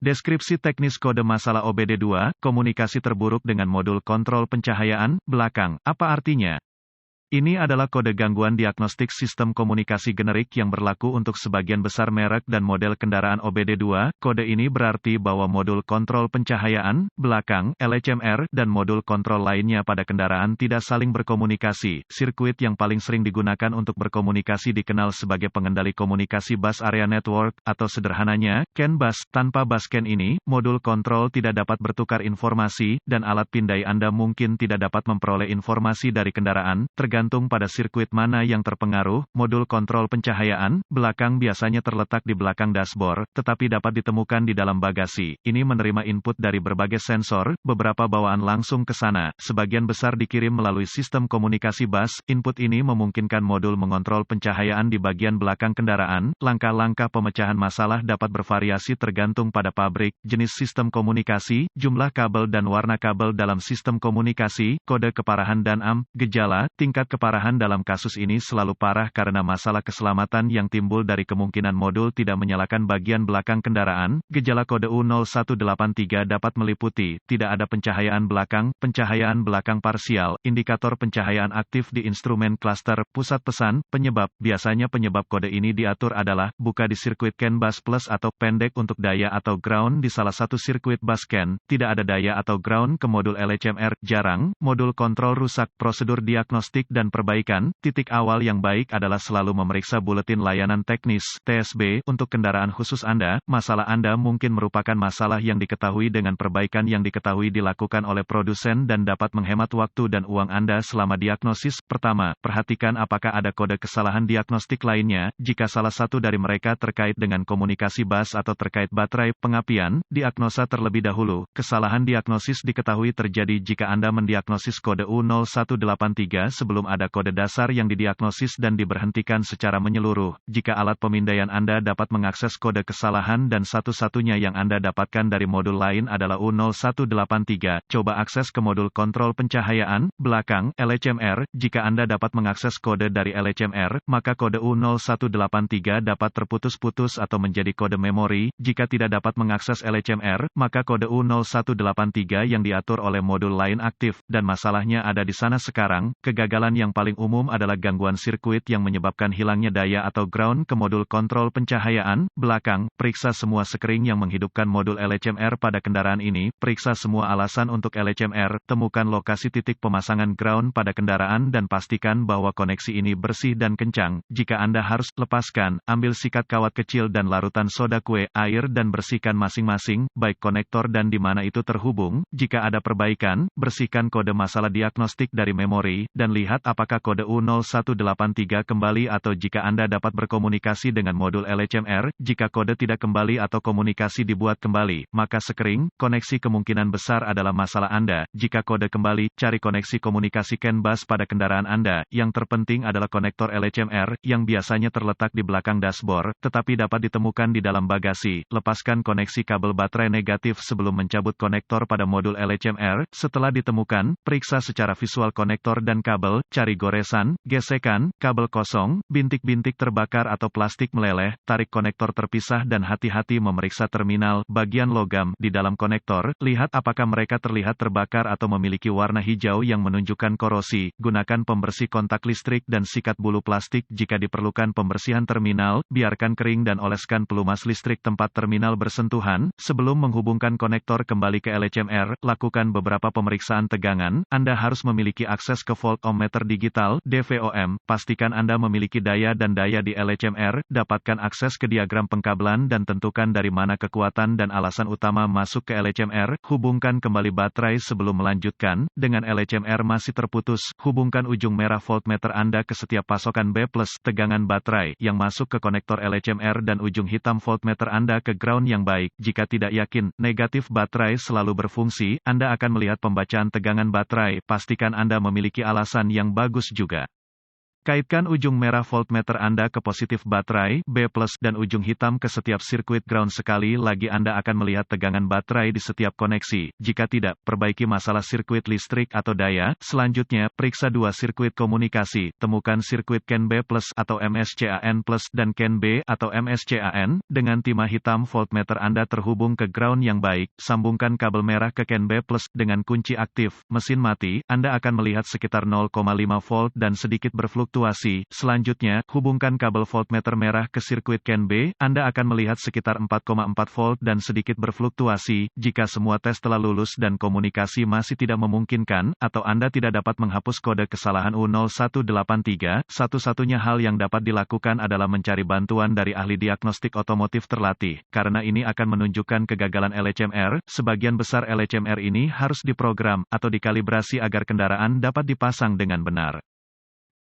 Deskripsi teknis kode masalah OBD2, komunikasi terburuk dengan modul kontrol pencahayaan, belakang. Apa artinya? Ini adalah kode gangguan diagnostik sistem komunikasi generik yang berlaku untuk sebagian besar merek dan model kendaraan OBD2. Kode ini berarti bahwa modul kontrol pencahayaan, belakang, LHMR, dan modul kontrol lainnya pada kendaraan tidak saling berkomunikasi. Sirkuit yang paling sering digunakan untuk berkomunikasi dikenal sebagai pengendali komunikasi bus area network, atau sederhananya, CAN bus. Tanpa bus CAN ini, modul kontrol tidak dapat bertukar informasi, dan alat pindai Anda mungkin tidak dapat memperoleh informasi dari kendaraan, tergantung pada sirkuit mana yang terpengaruh. Modul kontrol pencahayaan, belakang biasanya terletak di belakang dashboard, tetapi dapat ditemukan di dalam bagasi. Ini menerima input dari berbagai sensor, beberapa bawaan langsung ke sana, sebagian besar dikirim melalui sistem komunikasi bus. Input ini memungkinkan modul mengontrol pencahayaan di bagian belakang kendaraan. Langkah-langkah pemecahan masalah dapat bervariasi tergantung pada pabrik, jenis sistem komunikasi, jumlah kabel dan warna kabel dalam sistem komunikasi, kode keparahan dan gejala. Tingkat keparahan dalam kasus ini selalu parah karena masalah keselamatan yang timbul dari kemungkinan modul tidak menyalakan bagian belakang kendaraan. Gejala kode U0183 dapat meliputi, tidak ada pencahayaan belakang parsial, indikator pencahayaan aktif di instrumen cluster, pusat pesan, penyebab. Biasanya penyebab kode ini diatur adalah, buka di sirkuit CAN bus plus atau pendek untuk daya atau ground di salah satu sirkuit bus CAN, tidak ada daya atau ground ke modul LHMR, jarang, modul kontrol rusak. Prosedur diagnostik dan perbaikan. Titik awal yang baik adalah selalu memeriksa buletin layanan teknis (TSB) untuk kendaraan khusus Anda. Masalah Anda mungkin merupakan masalah yang diketahui dengan perbaikan yang diketahui dilakukan oleh produsen dan dapat menghemat waktu dan uang Anda selama diagnosis. Pertama, perhatikan apakah ada kode kesalahan diagnostik lainnya. Jika salah satu dari mereka terkait dengan komunikasi bus atau terkait baterai pengapian, diagnosa terlebih dahulu. Kesalahan diagnosis diketahui terjadi jika Anda mendiagnosis kode U0183 sebelum ada kode dasar yang didiagnosis dan diberhentikan secara menyeluruh. Jika alat pemindaian Anda dapat mengakses kode kesalahan dan satu-satunya yang Anda dapatkan dari modul lain adalah U0183, coba akses ke modul kontrol pencahayaan, belakang, LHMR. Jika Anda dapat mengakses kode dari LHMR, maka kode U0183 dapat terputus-putus atau menjadi kode memori. Jika tidak dapat mengakses LHMR, maka kode U0183 yang diatur oleh modul lain aktif, dan masalahnya ada di sana sekarang. Kegagalan yang paling umum adalah gangguan sirkuit yang menyebabkan hilangnya daya atau ground ke modul kontrol pencahayaan, belakang. Periksa semua sekring yang menghidupkan modul LHMR pada kendaraan ini. Periksa semua alasan untuk LHMR. Temukan lokasi titik pemasangan ground pada kendaraan dan pastikan bahwa koneksi ini bersih dan kencang. Jika Anda harus lepaskan, ambil sikat kawat kecil dan larutan soda kue, air dan bersihkan masing-masing, baik konektor dan di mana itu terhubung. Jika ada perbaikan, bersihkan kode masalah diagnostik dari memori, dan lihat apakah kode U0183 kembali atau jika Anda dapat berkomunikasi dengan modul LHMR. Jika kode tidak kembali atau komunikasi dibuat kembali, maka sekring, koneksi kemungkinan besar adalah masalah Anda. Jika kode kembali, cari koneksi komunikasi CAN bus pada kendaraan Anda. Yang terpenting adalah konektor LHMR, yang biasanya terletak di belakang dashboard, tetapi dapat ditemukan di dalam bagasi. Lepaskan koneksi kabel baterai negatif sebelum mencabut konektor pada modul LHMR. Setelah ditemukan, periksa secara visual konektor dan kabel, cari goresan, gesekan, kabel kosong, bintik-bintik terbakar atau plastik meleleh, tarik konektor terpisah dan hati-hati memeriksa terminal, bagian logam, di dalam konektor, lihat apakah mereka terlihat terbakar atau memiliki warna hijau yang menunjukkan korosi. Gunakan pembersih kontak listrik dan sikat bulu plastik jika diperlukan pembersihan terminal, biarkan kering dan oleskan pelumas listrik tempat terminal bersentuhan. Sebelum menghubungkan konektor kembali ke LHMR, lakukan beberapa pemeriksaan tegangan. Anda harus memiliki akses ke voltmeter digital, DVOM. Pastikan Anda memiliki daya dan daya di LHMR, dapatkan akses ke diagram pengkabelan dan tentukan dari mana kekuatan dan alasan utama masuk ke LHMR. Hubungkan kembali baterai sebelum melanjutkan. Dengan LHMR masih terputus, hubungkan ujung merah voltmeter Anda ke setiap pasokan B+ tegangan baterai yang masuk ke konektor LHMR dan ujung hitam voltmeter Anda ke ground yang baik. Jika tidak yakin, negatif baterai selalu berfungsi. Anda akan melihat pembacaan tegangan baterai. Pastikan Anda memiliki alasan yang bagus juga. Kaitkan ujung merah voltmeter Anda ke positif baterai, B+, dan ujung hitam ke setiap sirkuit ground. Sekali lagi Anda akan melihat tegangan baterai di setiap koneksi. Jika tidak, perbaiki masalah sirkuit listrik atau daya. Selanjutnya, periksa dua sirkuit komunikasi. Temukan sirkuit CAN B+ atau MSCAN+, dan CAN B atau MSCAN. Dengan timah hitam voltmeter Anda terhubung ke ground yang baik. Sambungkan kabel merah ke CAN B+ dengan kunci aktif. Mesin mati, Anda akan melihat sekitar 0,5 volt dan sedikit berfluktuasi. Selanjutnya, hubungkan kabel voltmeter merah ke sirkuit CAN B, Anda akan melihat sekitar 4,4 volt dan sedikit berfluktuasi. Jika semua tes telah lulus dan komunikasi masih tidak memungkinkan, atau Anda tidak dapat menghapus kode kesalahan U0183, satu-satunya hal yang dapat dilakukan adalah mencari bantuan dari ahli diagnostik otomotif terlatih, karena ini akan menunjukkan kegagalan LHMR. Sebagian besar LHMR ini harus diprogram atau dikalibrasi agar kendaraan dapat dipasang dengan benar.